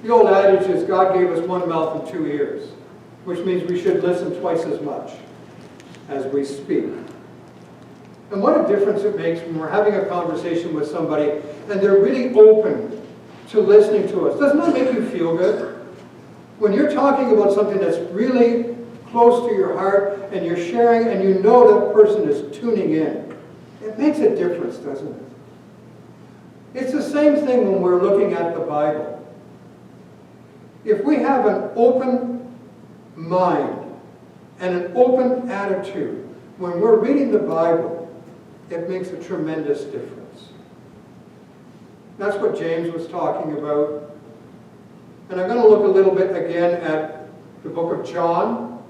The old adage is God gave us one mouth and two ears, which means we should listen twice as much as we speak. And what a difference it makes when we're having a conversation with somebody and they're really open to listening to us. Doesn't that make you feel good? When you're talking about something that's really close to your heart and you're sharing and you know that person is tuning in, it makes a difference, doesn't it? It's the same thing when we're looking at the Bible. If we have an open mind and an open attitude when we're reading the Bible, it makes a tremendous difference. That's what James was talking about. And I'm going to look a little bit again at the book of John,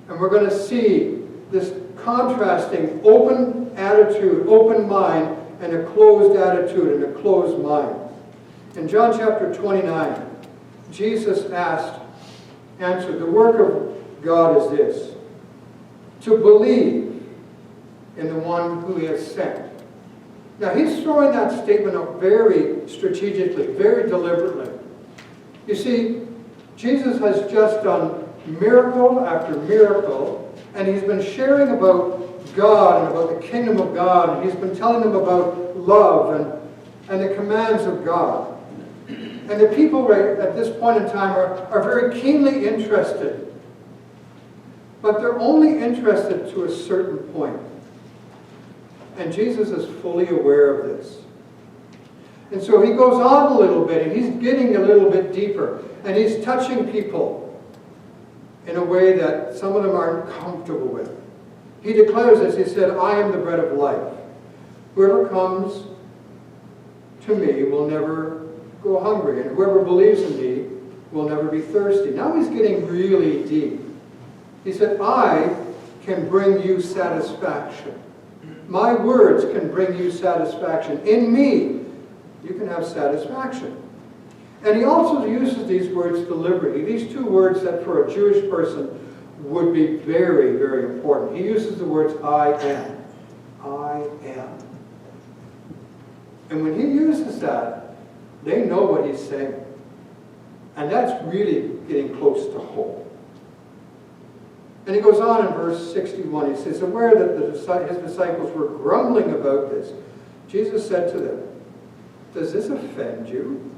and we're going to see this contrasting open attitude, open mind, and a closed attitude and a closed mind. In John chapter 29, Jesus answered, the work of God is this, to believe in the one who he has sent. Now he's throwing that statement up very strategically, very deliberately. You see, Jesus has just done miracle after miracle, and he's been sharing about God and about the kingdom of God, and he's been telling them about love and the commands of God. And the people right at this point in time are very keenly interested. But they're only interested to a certain point. And Jesus is fully aware of this. And so he goes on a little bit, and he's getting a little bit deeper. And he's touching people in a way that some of them aren't comfortable with. He declares this. He said, I am the bread of life. Whoever comes to me will never go hungry, and whoever believes in me will never be thirsty. Now he's getting really deep. He said, I can bring you satisfaction. My words can bring you satisfaction. In me, you can have satisfaction. And he also uses these words deliberately. These two words that for a Jewish person would be very, very important. He uses the words I am. I am. And when he uses that, they know what he's saying. And that's really getting close to home. And he goes on in verse 61. He says, aware that his disciples were grumbling about this, Jesus said to them, does this offend you?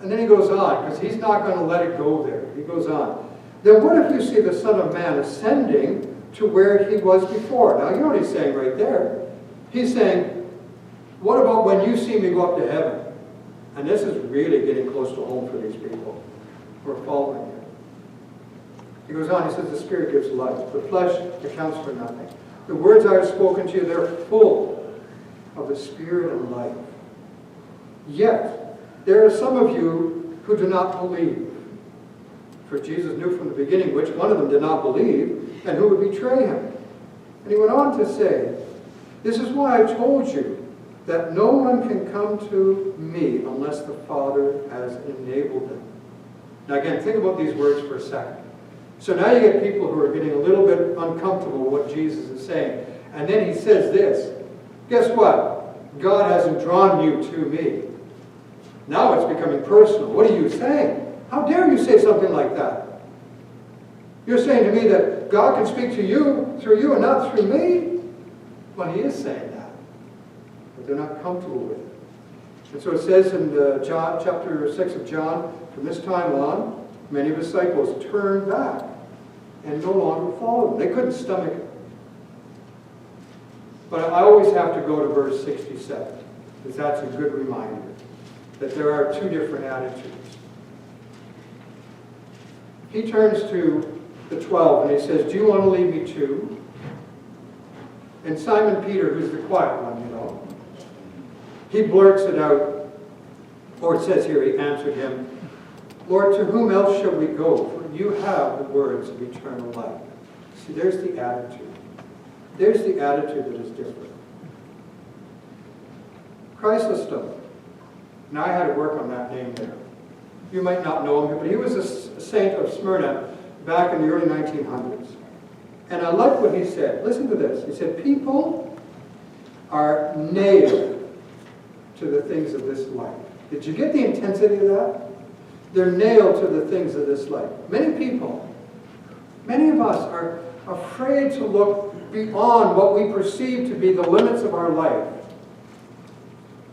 And then he goes on, because he's not going to let it go there. He goes on. Then what if you see the Son of Man ascending to where he was before? Now you know what he's saying right there. He's saying, what about when you see me go up to heaven? And this is really getting close to home for these people who are following him. He goes on, he says, the Spirit gives life. The flesh accounts for nothing. The words I have spoken to you, they're full of the Spirit and life. Yet, there are some of you who do not believe. For Jesus knew from the beginning which one of them did not believe and who would betray him. And he went on to say, this is why I told you that no one can come to me unless the Father has enabled them. Now again, think about these words for a second. So now you get people who are getting a little bit uncomfortable with what Jesus is saying. And then he says this, guess what? God hasn't drawn you to me. Now it's becoming personal. What are you saying? How dare you say something like that? You're saying to me that God can speak to you, through you, and not through me? Well, he is saying that. But they're not comfortable with it. And so it says in John, chapter 6 of John, from this time on, many disciples turned back and no longer followed him. They couldn't stomach it. But I always have to go to verse 67, because that's a good reminder that there are two different attitudes. He turns to the 12 and he says, do you want to leave me too? And Simon Peter, who's the quiet one, you know, he blurts it out, or it says here, he answered him, Lord, to whom else shall we go? For you have the words of eternal life. See, there's the attitude. There's the attitude that is different. Chrysostom. Now I had to work on that name there. You might not know him, but he was a saint of Smyrna back in the early 1900s. And I like what he said. Listen to this. He said, people are nailed to the things of this life. Did you get the intensity of that? They're nailed to the things of this life. Many people, many of us are afraid to look beyond what we perceive to be the limits of our life.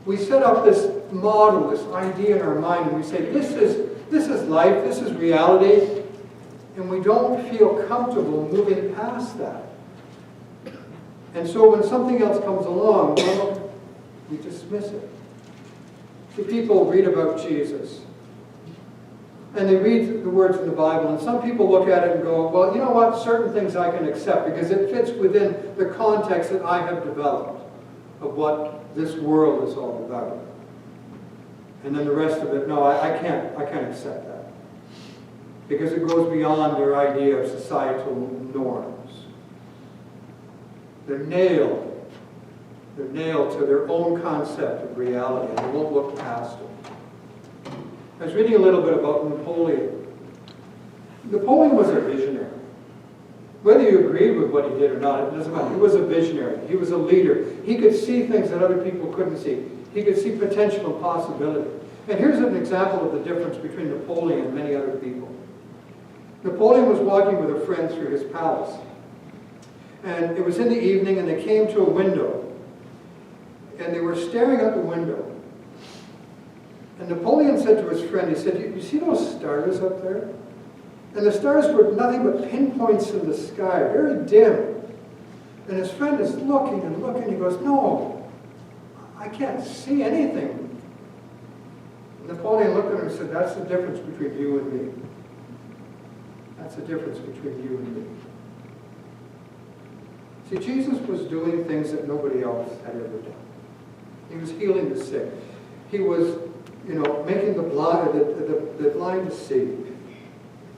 We set up this model, this idea in our mind, and we say, this is life, this is reality, and we don't feel comfortable moving past that. And so when something else comes along, well, we dismiss it. See, people read about Jesus, and they read the words in the Bible, and some people look at it and go, well, you know what, certain things I can accept because it fits within the context that I have developed of what this world is all about. And then the rest of it, no, I can't accept that. Because it goes beyond their idea of societal norms. They're nailed to their own concept of reality, and they won't look past it. I was reading a little bit about Napoleon. Napoleon was a visionary. Whether you agreed with what he did or not, it doesn't matter. He was a visionary. He was a leader. He could see things that other people couldn't see. He could see potential and possibility. And here's an example of the difference between Napoleon and many other people. Napoleon was walking with a friend through his palace. And it was in the evening, and they came to a window. And they were staring out the window. And Napoleon said to his friend, he said, you see those stars up there? And the stars were nothing but pinpoints in the sky, very dim. And his friend is looking and looking. He goes, no, I can't see anything. And Napoleon looked at him and said, that's the difference between you and me. That's the difference between you and me. See, Jesus was doing things that nobody else had ever done. He was healing the sick. He was, making the blind to see.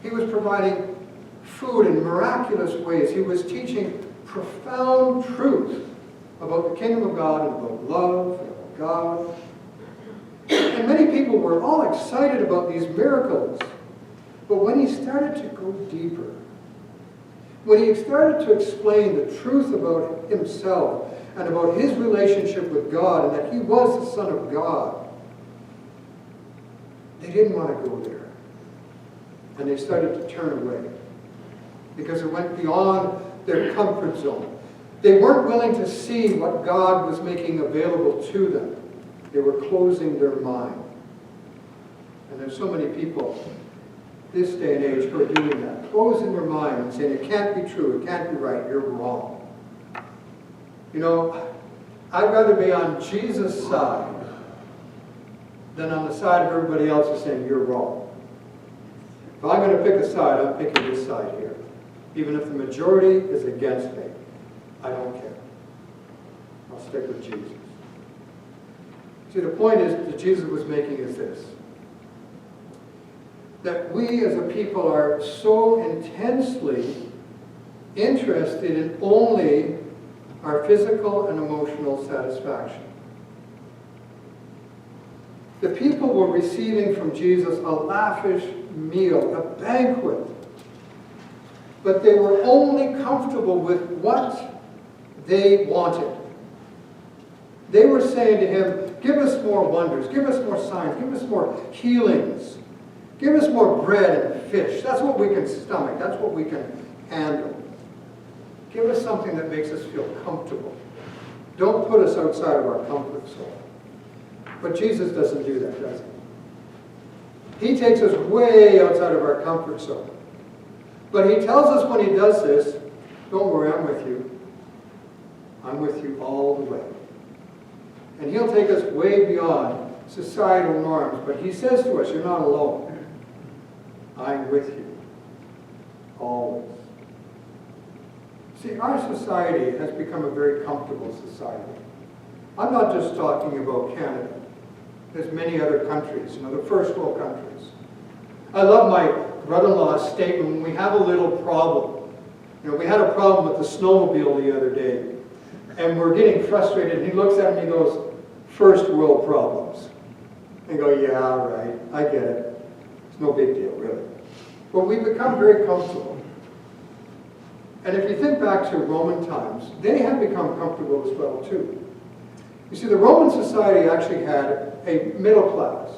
He was providing food in miraculous ways. He was teaching profound truth about the kingdom of God and about love and about God. And many people were all excited about these miracles. But when he started to go deeper, when he started to explain the truth about himself and about his relationship with God and that he was the Son of God, they didn't want to go there. And they started to turn away because it went beyond their comfort zone. They weren't willing to see what God was making available to them. They were closing their mind. And there's so many people this day and age who are doing that, closing their mind and saying, it can't be true, it can't be right, you're wrong. I'd rather be on Jesus' side than on the side of everybody else who's saying, you're wrong. If I'm going to pick a side, I'm picking this side here. Even if the majority is against me, I don't care. I'll stick with Jesus. See, the point that Jesus was making is this. That we as a people are so intensely interested in only our physical and emotional satisfaction. The people were receiving from Jesus a lavish meal, a banquet. But they were only comfortable with what they wanted. They were saying to him, give us more wonders, give us more signs, give us more healings, give us more bread and fish. That's what we can stomach, that's what we can handle. Give us something that makes us feel comfortable. Don't put us outside of our comfort zone. But Jesus doesn't do that, does he? He takes us way outside of our comfort zone. But he tells us when he does this, don't worry, I'm with you. I'm with you all the way. And he'll take us way beyond societal norms. But he says to us, you're not alone. I'm with you. Always. See, our society has become a very comfortable society. I'm not just talking about Canada. There's many other countries, the first world countries. I love my brother-in-law's statement when we have a little problem. We had a problem with the snowmobile the other day, and we're getting frustrated, and he looks at me and he goes, first world problems. And I go, yeah, right, I get it. It's no big deal, really. But we've become very comfortable. And if you think back to Roman times, they had become comfortable as well, too. You see, the Roman society actually had a middle class.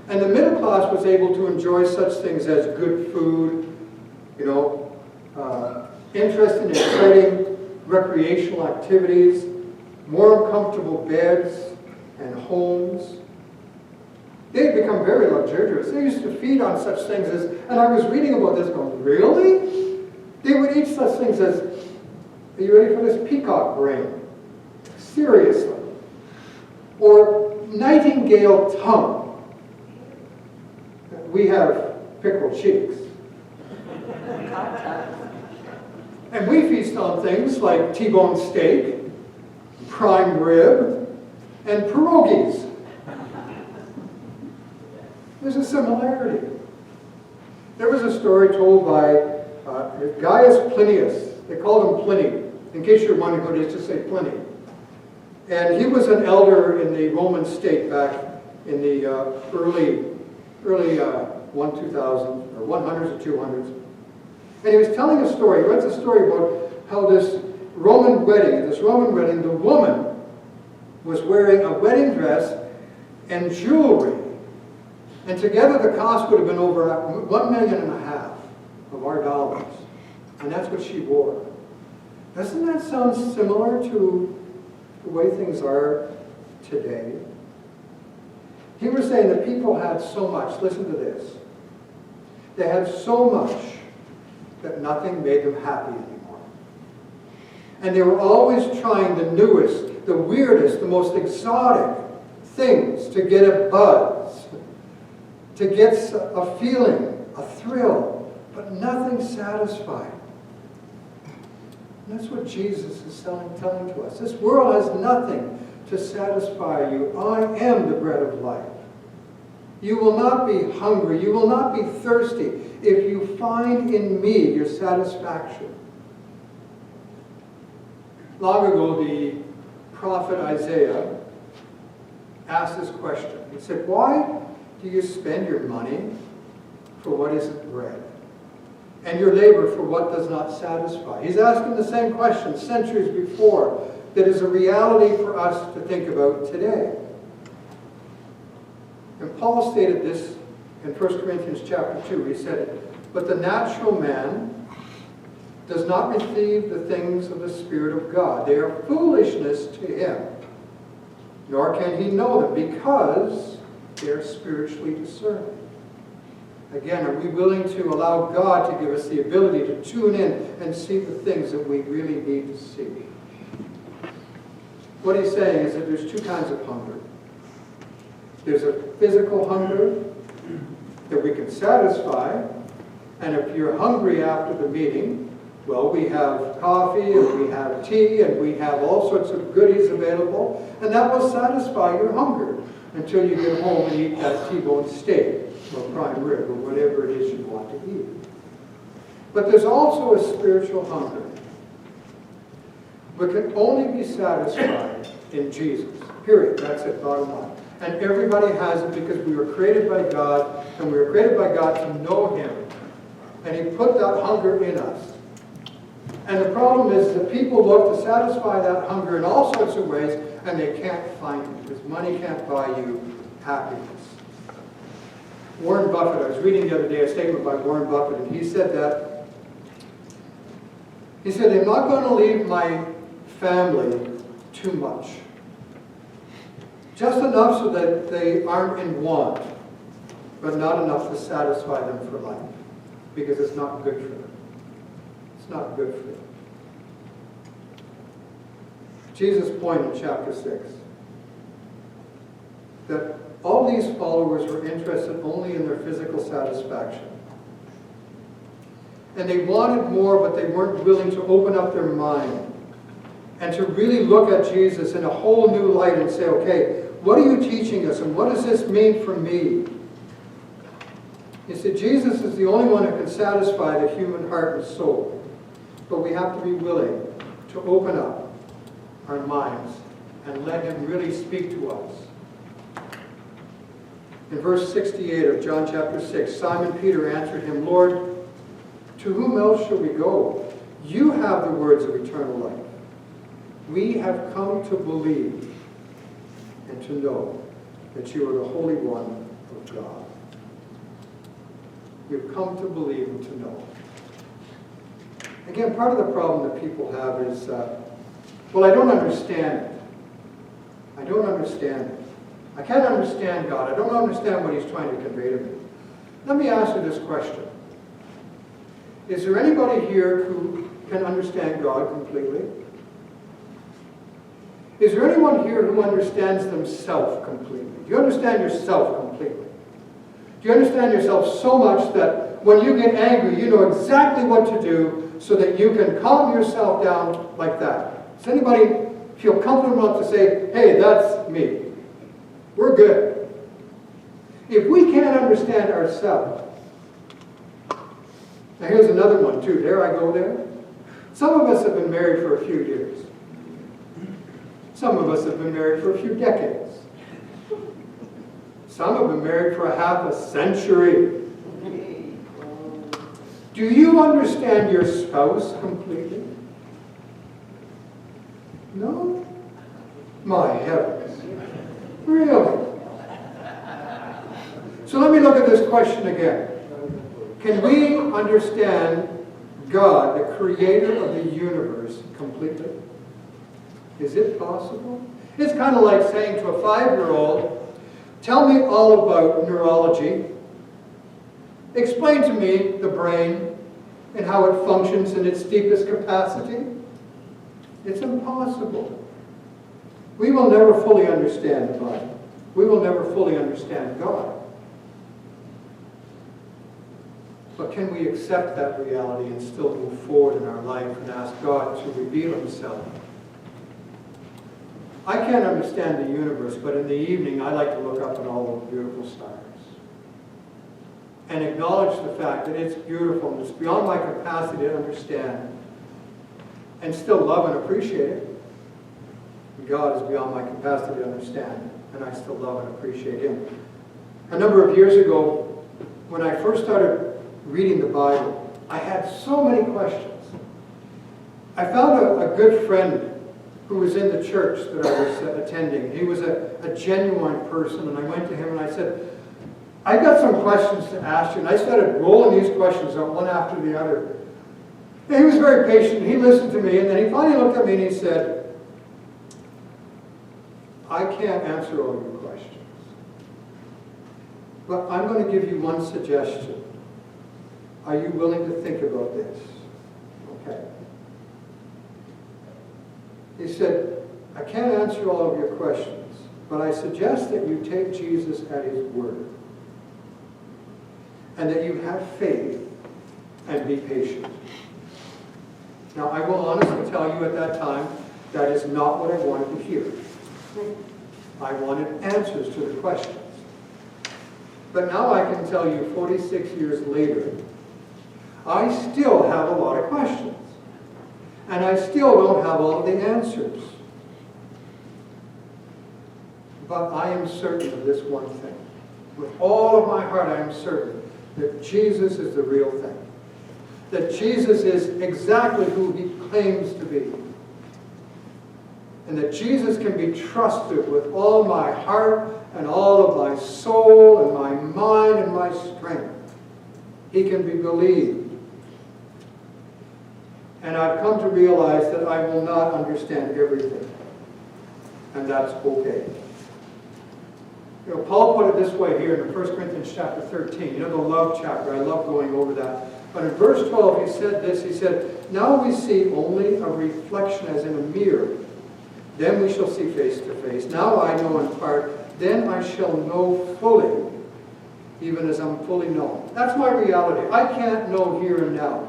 And the middle class was able to enjoy such things as good food, interest in exciting recreational activities, more comfortable beds and homes. They had become very luxurious. They used to feed on such things as, and I was reading about this going, really? They would eat such things as, are you ready for this? Peacock brain. Seriously. Or nightingale tongue. We have pickled cheeks. And we feast on things like T-bone steak, prime rib, and pierogies. There's a similarity. There was a story told by Gaius Plinius. They called him Pliny. In case you're wondering who it is, just say Pliny. And he was an elder in the Roman state back in the early 2000s or 100s or 200s. And he was telling a story. He writes a story about how this Roman wedding, the woman was wearing a wedding dress and jewelry. And together the cost would have been over $1.5 million of our dollars. And that's what she wore. Doesn't that sound similar to the way things are today? He was saying that people had so much, listen to this, they had so much that nothing made them happy anymore. And they were always trying the newest, the weirdest, the most exotic things to get a buzz, to get a feeling, a thrill, but nothing satisfied. And that's what Jesus is telling to us. This world has nothing to satisfy you. I am the bread of life. You will not be hungry. You will not be thirsty if you find in me your satisfaction. Long ago, the prophet Isaiah asked this question. He said, why do you spend your money for what isn't bread, and your labor for what does not satisfy? He's asking the same question centuries before that is a reality for us to think about today. And Paul stated this in 1 Corinthians chapter 2. He said, but the natural man does not receive the things of the Spirit of God. They are foolishness to him, nor can he know them, because they are spiritually discerned. Again, are we willing to allow God to give us the ability to tune in and see the things that we really need to see? What he's saying is that there's two kinds of hunger. There's a physical hunger that we can satisfy, and if you're hungry after the meeting, well, we have coffee, and we have tea, and we have all sorts of goodies available, and that will satisfy your hunger until you get home and eat that T-bone steak or prime rib or whatever it is you want to eat. But there's also a spiritual hunger, but can only be satisfied in Jesus. Period. That's it, bottom line. And everybody has it because we were created by God, and we were created by God to know Him. And He put that hunger in us. And the problem is that people look to satisfy that hunger in all sorts of ways, and they can't find it, because money can't buy you happiness. Warren Buffett, I was reading the other day a statement by Warren Buffett, and he said, I'm not going to leave my family too much. Just enough so that they aren't in want, but not enough to satisfy them for life, because it's not good for them. It's not good for them. Jesus' point in chapter 6, that all these followers were interested only in their physical satisfaction. And they wanted more, but they weren't willing to open up their mind and to really look at Jesus in a whole new light and say, okay, what are you teaching us, and what does this mean for me? You see, Jesus is the only one who can satisfy the human heart and soul. But we have to be willing to open up our minds and let Him really speak to us. In verse 68 of John chapter 6, Simon Peter answered Him, Lord, to whom else shall we go? You have the words of eternal life. We have come to believe and to know that you are the Holy One of God. We've come to believe and to know. Again, part of the problem that people have is, well, I don't understand it. I don't understand it. I can't understand God. I don't understand what he's trying to convey to me. Let me ask you this question. Is there anybody here who can understand God completely? Is there anyone here who understands themselves completely? Do you understand yourself completely? Do you understand yourself so much that when you get angry, you know exactly what to do so that you can calm yourself down like that? Does anybody feel comfortable enough to say, hey, that's me? We're good. If we can't understand ourselves, now here's another one too. Dare I go there? Some of us have been married for a few years. Some of us have been married for a few decades. Some have been married for half a century. Do you understand your spouse completely? No? My heavens. Really? So let me look at this question again. Can we understand God, the creator of the universe, completely? Is it possible? It's kind of like saying to a 5-year-old, tell me all about neurology. Explain to me the brain and how it functions in its deepest capacity. It's impossible. We will never fully understand the Bible. We will never fully understand God. But can we accept that reality and still move forward in our life and ask God to reveal himself? I can't understand the universe, but in the evening I like to look up at all those beautiful stars and acknowledge the fact that it's beautiful and it's beyond my capacity to understand and still love and appreciate it. God is beyond my capacity to understand, and I still love and appreciate him. A number of years ago, when I first started reading the Bible, I had so many questions. I found a good friend who was in the church that I was attending. He was a genuine person, and I went to him and I said, I got some questions to ask you, and I started rolling these questions out one after the other. And he was very patient. He listened to me, and then he finally looked at me and he said, I can't answer all your questions, but I'm going to give you one suggestion. Are you willing to think about this? Okay. He said, I can't answer all of your questions, but I suggest that you take Jesus at his word and that you have faith and be patient. Now, I will honestly tell you at that time, that is not what I wanted to hear. I wanted answers to the questions. But now I can tell you, 46 years later, I still have a lot of questions. And I still don't have all of the answers. But I am certain of this one thing. With all of my heart, I am certain that Jesus is the real thing. That Jesus is exactly who he claims to be. And that Jesus can be trusted with all my heart and all of my soul and my mind and my strength. He can be believed. And I've come to realize that I will not understand everything. And that's okay. You know, Paul put it this way here in 1 Corinthians chapter 13. You know, the love chapter. I love going over that. But in verse 12 he said this. He said, now we see only a reflection as in a mirror. Then we shall see face to face. Now I know in part. Then I shall know fully, even as I'm fully known. That's my reality. I can't know here and now.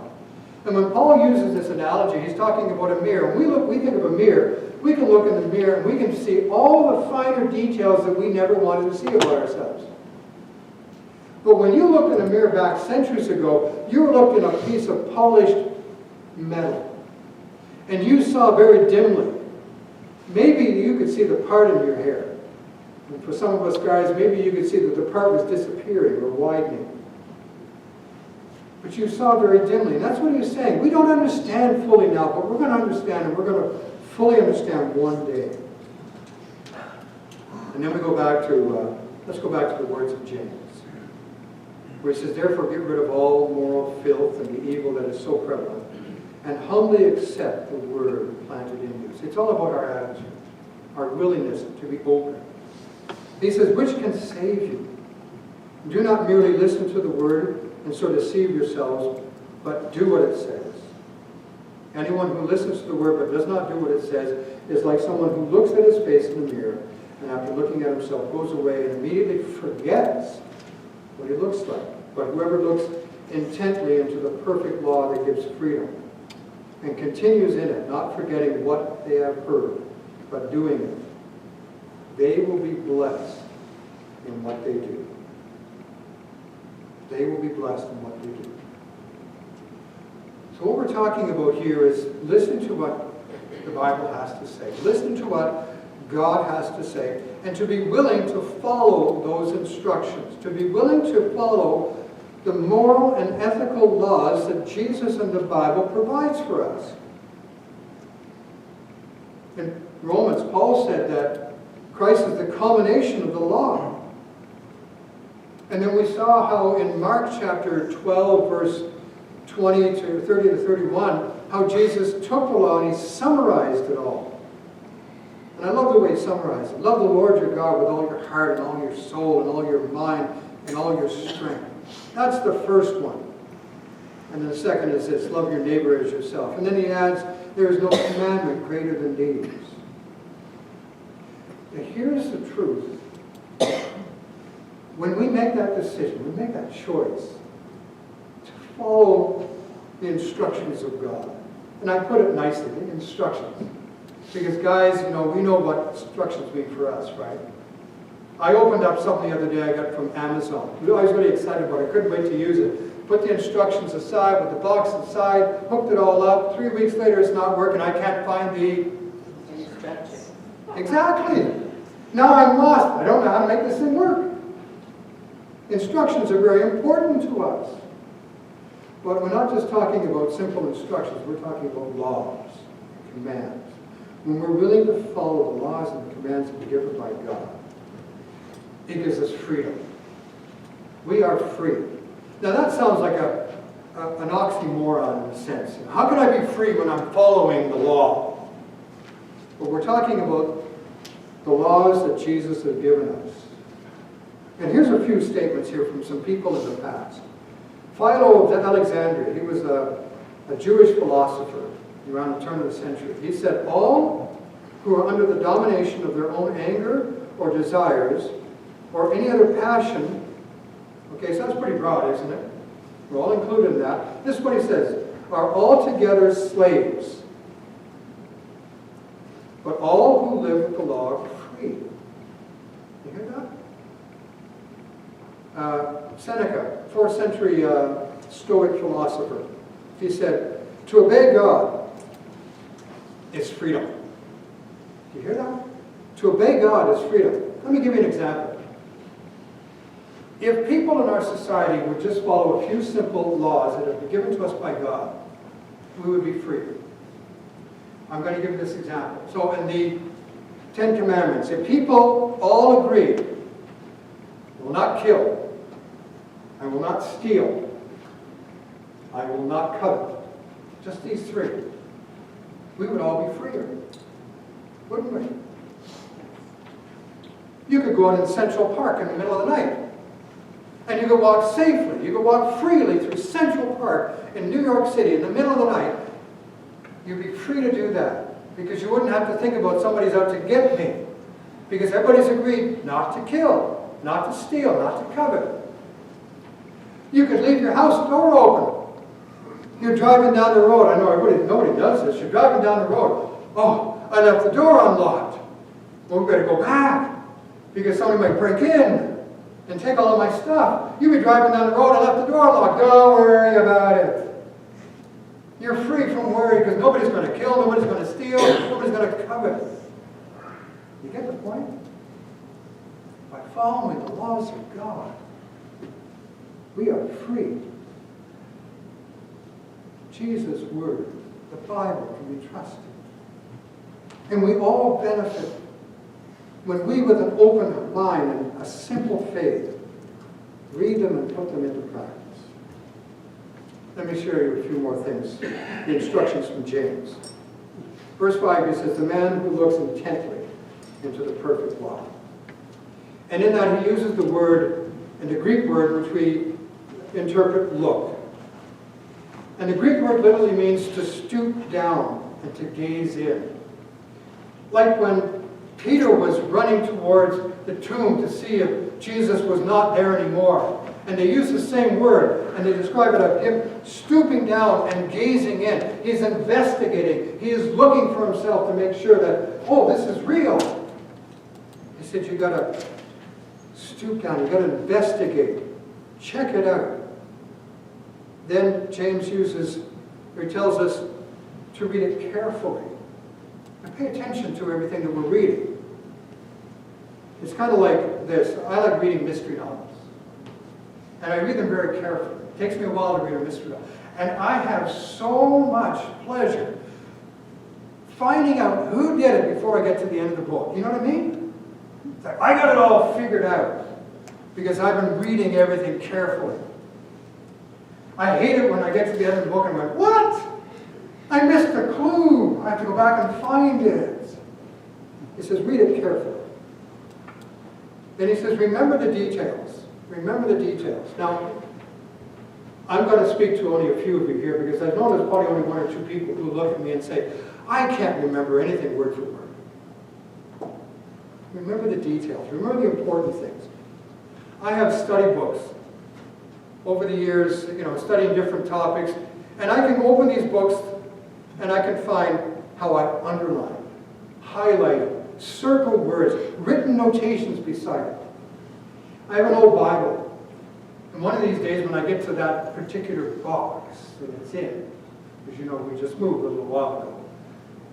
And when Paul uses this analogy, he's talking about a mirror. When we think of a mirror, we can look in the mirror and we can see all the finer details that we never wanted to see about ourselves. But when you looked in a mirror back centuries ago, you looked in a piece of polished metal. And you saw very dimly. Maybe you could see the part in your hair. And for some of us guys, maybe you could see that the part was disappearing or widening. But you saw very dimly. And that's what he's saying. We don't understand fully now, but we're going to understand and we're going to fully understand one day. And then we go back to, let's go back to the words of James, where he says, therefore get rid of all moral filth and the evil that is so prevalent, and humbly accept the word planted in you. It's all about our attitude, our willingness to be open. He says, which can save you? Do not merely listen to the word and so deceive yourselves, but do what it says. Anyone who listens to the word but does not do what it says is like someone who looks at his face in the mirror and after looking at himself goes away and immediately forgets what he looks like. But whoever looks intently into the perfect law that gives freedom and continues in it, not forgetting what they have heard, but doing it, they will be blessed in what they do. They will be blessed in what they do. So what we're talking about here is listen to what the Bible has to say. Listen to what God has to say. And to be willing to follow those instructions. To be willing to follow the moral and ethical laws that Jesus and the Bible provides for us. In Romans, Paul said that Christ is the culmination of the law. And then we saw how in Mark chapter 12, verse 20 to 30 to 31, how Jesus took the law and he summarized it all. And I love the way he summarized it. Love the Lord your God with all your heart and all your soul and all your mind and all your strength. That's the first one. And then the second is this, love your neighbor as yourself. And then he adds, there is no commandment greater than these. And here's the truth. When we make that decision, we make that choice to follow the instructions of God. And I put it nicely, the instructions. Because guys, you know, we know what instructions mean for us, right? I opened up something the other day I got from Amazon. I was really excited about it. I couldn't wait to use it. Put the instructions aside, with the box aside, hooked it all up. 3 weeks later, it's not working. I can't find the instructions. Exactly. Now I'm lost. I don't know how to make this thing work. Instructions are very important to us. But we're not just talking about simple instructions. We're talking about laws, commands. When we're willing to follow the laws and the commands that are given by God, it gives us freedom. We are free. Now that sounds like an oxymoron in a sense. How can I be free when I'm following the law? But we're talking about the laws that Jesus has given us. And here's a few statements here from some people in the past. Philo of Alexandria, he was a Jewish philosopher around the turn of the century. He said, all who are under the domination of their own anger or desires or any other passion, okay, so that's pretty broad, isn't it? We're all included in that. This is what he says, are altogether slaves. But all who live with the law are free. You hear that? Seneca, 4th century Stoic philosopher, he said, to obey God is freedom. Do you hear that? To obey God is freedom. Let me give you an example. If people in our society would just follow a few simple laws that have been given to us by God, we would be free. I'm going to give you this example. So in the 10 Commandments, if people all agree, I will not kill, I will not steal, I will not covet, just these 3, we would all be freer, wouldn't we? You could go out in Central Park in the middle of the night, and you could walk safely, you could walk freely through Central Park in New York City in the middle of the night. You'd be free to do that, because you wouldn't have to think about somebody's out to get me, because everybody's agreed not to kill, not to steal, not to covet. You could leave your house door open. You're driving down the road. I know nobody does this. You're driving down the road. Oh, I left the door unlocked. Well, we better go back because somebody might break in and take all of my stuff. You'd be driving down the road. I left the door locked. Don't worry about it. You're free from worry because nobody's going to kill, nobody's going to steal, nobody's going to covet. You get the point? By following the laws of God, we are free. Jesus' word, the Bible, can be trusted. And we all benefit when we, with an open mind and a simple faith, read them and put them into practice. Let me share you a few more things, the instructions from James. Verse 5, he says, the man who looks intently into the perfect law. And in that he uses the word, and the Greek word, which we interpret look. And the Greek word literally means to stoop down and to gaze in. Like when Peter was running towards the tomb to see if Jesus was not there anymore. And they use the same word, and they describe it as him stooping down and gazing in. He's investigating. He is looking for himself to make sure that, oh, this is real. He said, you got to stoop down. You got to investigate. Check it out. Then James tells us to read it carefully. And pay attention to everything that we're reading. It's kind of like this. I like reading mystery novels. And I read them very carefully. It takes me a while to read a mystery novel. And I have so much pleasure finding out who did it before I get to the end of the book. You know what I mean? It's like, I got it all figured out because I've been reading everything carefully. I hate it when I get to the end of the book and I'm like, what? I missed a clue. I have to go back and find it. He says, read it carefully. Then he says, remember the details. Remember the details. Now, I'm going to speak to only a few of you here because I know there's probably only one or two people who look at me and say, I can't remember anything word for word. Remember the details. Remember the important things. I have study books over the years, studying different topics, and I can open these books and I can find how I underline, highlight, circle words, written notations beside it. I have an old Bible. And one of these days when I get to that particular box that it's in, because we just moved a little while ago.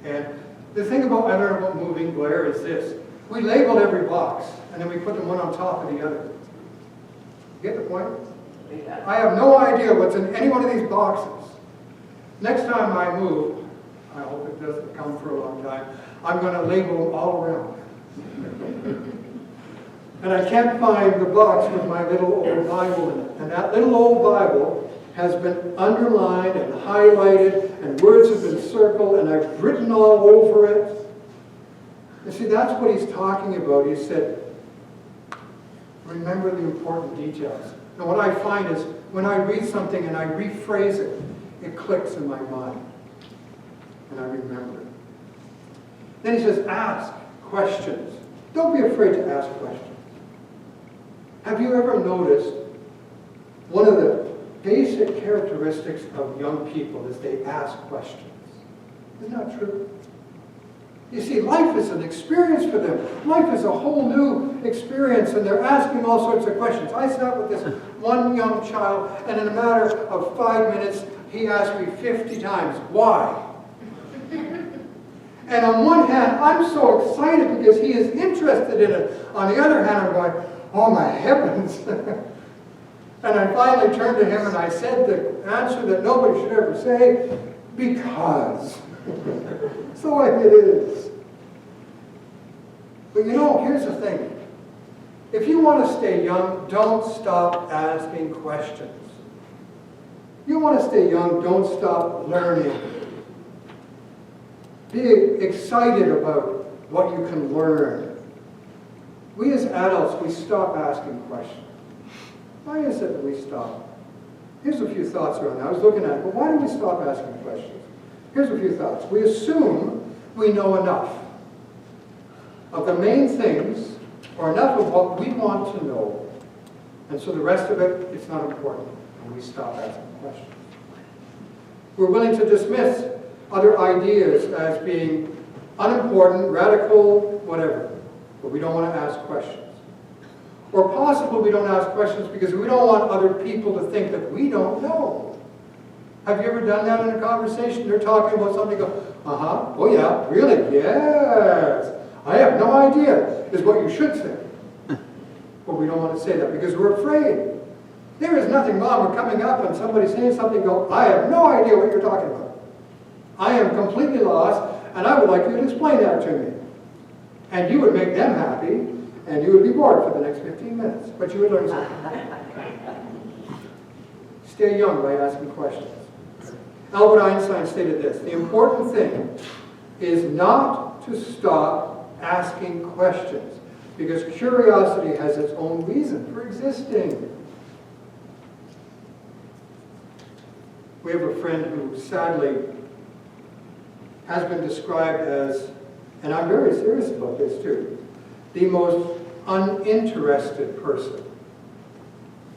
And the thing I learned about moving, Blair, is this. We label every box, and then we put them one on top of the other. You get the point? Yeah. I have no idea what's in any one of these boxes. Next time I move, I hope it doesn't come for a long time, I'm going to label them all around. And I can't find the box with my little old Bible in it. And that little old Bible has been underlined and highlighted, and words have been circled, and I've written all over it. You see, that's what he's talking about. He said, remember the important details. And what I find is, when I read something and I rephrase it, it clicks in my mind. And I remember it. Then he says, ask questions. Don't be afraid to ask questions. Have you ever noticed one of the basic characteristics of young people is they ask questions? Isn't that true? You see, life is an experience for them. Life is a whole new experience, and they're asking all sorts of questions. I sat with this one young child, and in a matter of 5 minutes, he asked me 50 times, why? And on one hand, I'm so excited because he is interested in it. On the other hand, I'm going, oh my heavens. And I finally turned to him and I said the answer that nobody should ever say, because. So it is. But here's the thing. If you want to stay young, don't stop asking questions. You want to stay young, don't stop learning. Be excited about what you can learn. We as adults, we stop asking questions. Why is it that we stop? Here's a few thoughts around that. I was looking at, why do we stop asking questions? Here's a few thoughts. We assume we know enough of the main things, or enough of what we want to know. And so the rest of it, it's not important. And we stop asking questions. We're willing to dismiss other ideas as being unimportant, radical, whatever. But we don't want to ask questions. Or possibly we don't ask questions because we don't want other people to think that we don't know. Have you ever done that in a conversation? They're talking about something, you go, oh yeah, really? Yes. I have no idea, is what you should say. But we don't want to say that because we're afraid. There is nothing wrong with coming up and somebody saying something, go, I have no idea what you're talking about. I am completely lost, and I would like you to explain that to me. And you would make them happy, and you would be bored for the next 15 minutes, but you would learn something. Stay young by asking questions. Albert Einstein stated this: the important thing is not to stop asking questions, because curiosity has its own reason for existing. We have a friend who sadly has been described as, and I'm very serious about this too, the most uninterested person.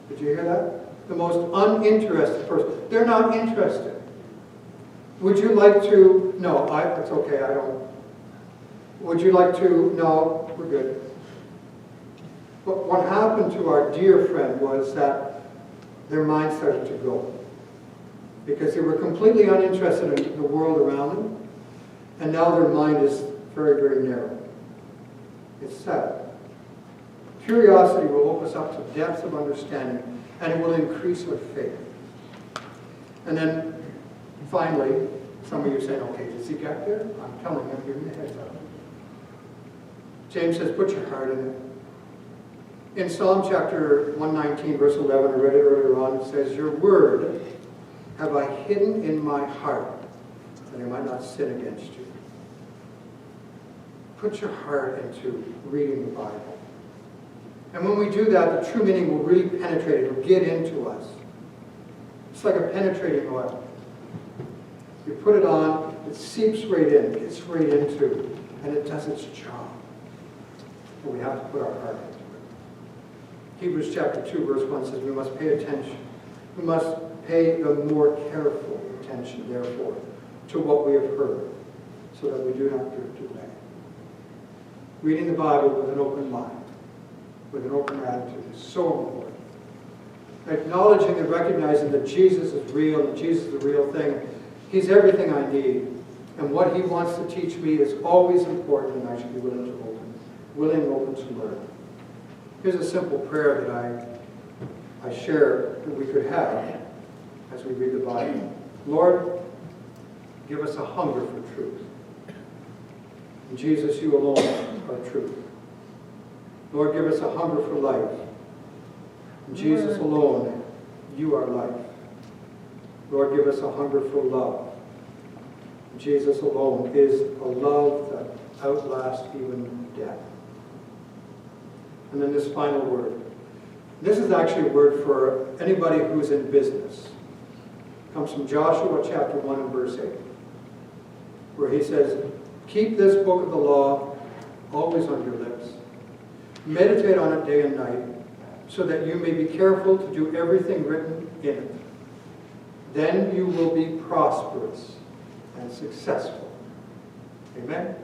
Did you hear that? The most uninterested person. They're not interested. Would you like to? No, it's okay, I don't. Would you like to? No, we're good. But what happened to our dear friend was that their mind started to go, because they were completely uninterested in the world around them, and now their mind is very, very narrow. It's sad. Curiosity will open us up to depths of understanding, and it will increase our faith. And then, finally, some of you are saying, okay, does he get there? I'm telling him, give me a heads up. James says, put your heart in it. In Psalm chapter 119, verse 11, I read it earlier on, it says, your word have I hidden in my heart, that I might not sin against you. Put your heart into reading the Bible. And when we do that, the true meaning will really penetrate. It will get into us. It's like a penetrating oil. You put it on, it seeps right in, gets right into, and it does its job. But we have to put our heart into it. Hebrews chapter 2, verse 1 says we must pay attention. We must pay the more careful attention, therefore, to what we have heard, so that we do not drift away. Reading the Bible with an open mind, with an open attitude, is so important. Acknowledging and recognizing that Jesus is real, and Jesus is the real thing. He's everything I need. And what he wants to teach me is always important, and I should be willing and open to learn. Here's a simple prayer that I share that we could have as we read the Bible. Lord, give us a hunger for truth. And Jesus, you alone are truth. Lord, give us a hunger for life. And Jesus alone, you are life. Lord, give us a hunger for love. And Jesus alone is a love that outlasts even death. And then this final word. This is actually a word for anybody who's in business. It comes from Joshua chapter 1 and verse 8, where he says, keep this book of the law always on your lips. Meditate on it day and night, so that you may be careful to do everything written in it. Then you will be prosperous and successful. Amen?